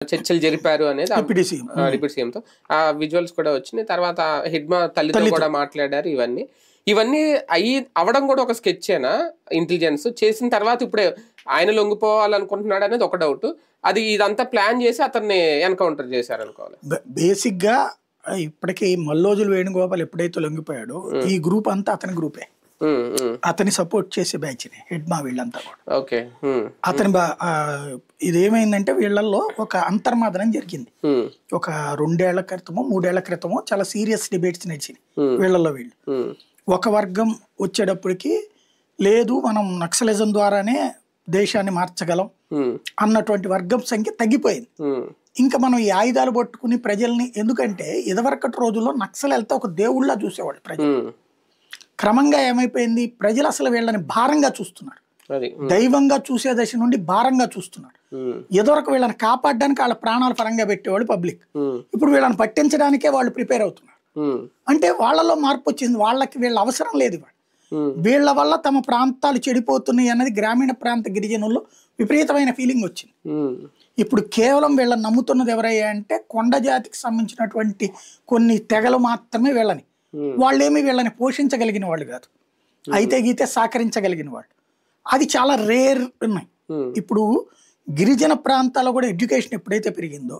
చర్చలు జరిపారు అనేది డిప్యూటీ సీఎం డిప్యూటీ సీఎంతో ఆ విజువల్స్ కూడా వచ్చినాయి. తర్వాత హిడ్మా తల్లితో కూడా మాట్లాడారు. ఇవన్నీ అవడం కూడా ఒక స్కెచ్చేనా ఇంటెలిజెన్స్ చేసిన తర్వాత ఇప్పుడే ఆయన లొంగిపోవాలనుకుంటున్నాడు అనేది ఒక డౌట్. అది ఇదంతా ప్లాన్ చేసి అతన్ని ఎన్కౌంటర్ చేశారు అనుకోవాలి. బేసిక్ గా ఇప్పటికీ మల్లోజులు వేణుగోపాల్ ఎప్పుడైతే లొంగిపోయాడో ఈ గ్రూప్ అంతా అతని గ్రూపే, అతని సపోర్ట్ చేసే బ్యాచ్ హిడ్మా వీళ్ళంతా కూడా. అతని ఇదేమైందంటే వీళ్ళల్లో ఒక అంతర్మాదనం జరిగింది. ఒక 2 ఏళ్ల క్రితమో 3 ఏళ్ల క్రితమో చాలా సీరియస్ డిబేట్స్ నడిచినాయి వీళ్ళల్లో. వీళ్ళు ఒక వర్గం వచ్చేటప్పటికి లేదు మనం నక్సలిజం ద్వారానే దేశాన్ని మార్చగలం అన్నటువంటి వర్గం సంఖ్య తగ్గిపోయింది. ఇంకా మనం ఈ ఆయుధాలు పట్టుకుని ప్రజల్ని, ఎందుకంటే ఇదివరకటి రోజుల్లో నక్సల్ వెళ్తే ఒక దేవుళ్ళ చూసేవాళ్ళు ప్రజలు. క్రమంగా ఏమైపోయింది, ప్రజలు అసలు వీళ్ళని భారంగా చూస్తున్నారు, దైవంగా చూసే దశ నుండి భారంగా చూస్తున్నారు. ఎదొరకు వీళ్ళని కాపాడడానికి వాళ్ళ ప్రాణాలు పరంగా పెట్టేవాళ్ళు పబ్లిక్. ఇప్పుడు వీళ్ళని పట్టించడానికే వాళ్ళు ప్రిపేర్ అవుతున్నారు. అంటే వాళ్ళలో మార్పు వచ్చింది. వాళ్ళకి వీళ్ళ అవసరం లేదు. వీళ్ళ వల్ల తమ ప్రాంతాలు చెడిపోతున్నాయి అన్నది గ్రామీణ ప్రాంత గిరిజనుల్లో విపరీతమైన ఫీలింగ్ వచ్చింది. ఇప్పుడు కేవలం వీళ్ళని నమ్ముతున్నది ఎవరయ్యా అంటే కొండ జాతికి సంబంధించినటువంటి కొన్ని తెగలు మాత్రమే వీళ్ళని. వాళ్ళేమి వీళ్ళని పోషించగలిగిన వాళ్ళు కాదు, అయితే గీతే సహకరించగలిగిన వాళ్ళు. అది చాలా రేర్ ఉన్నాయి. ఇప్పుడు గిరిజన ప్రాంతాల్లో కూడా ఎడ్యుకేషన్ ఎప్పుడైతే పెరిగిందో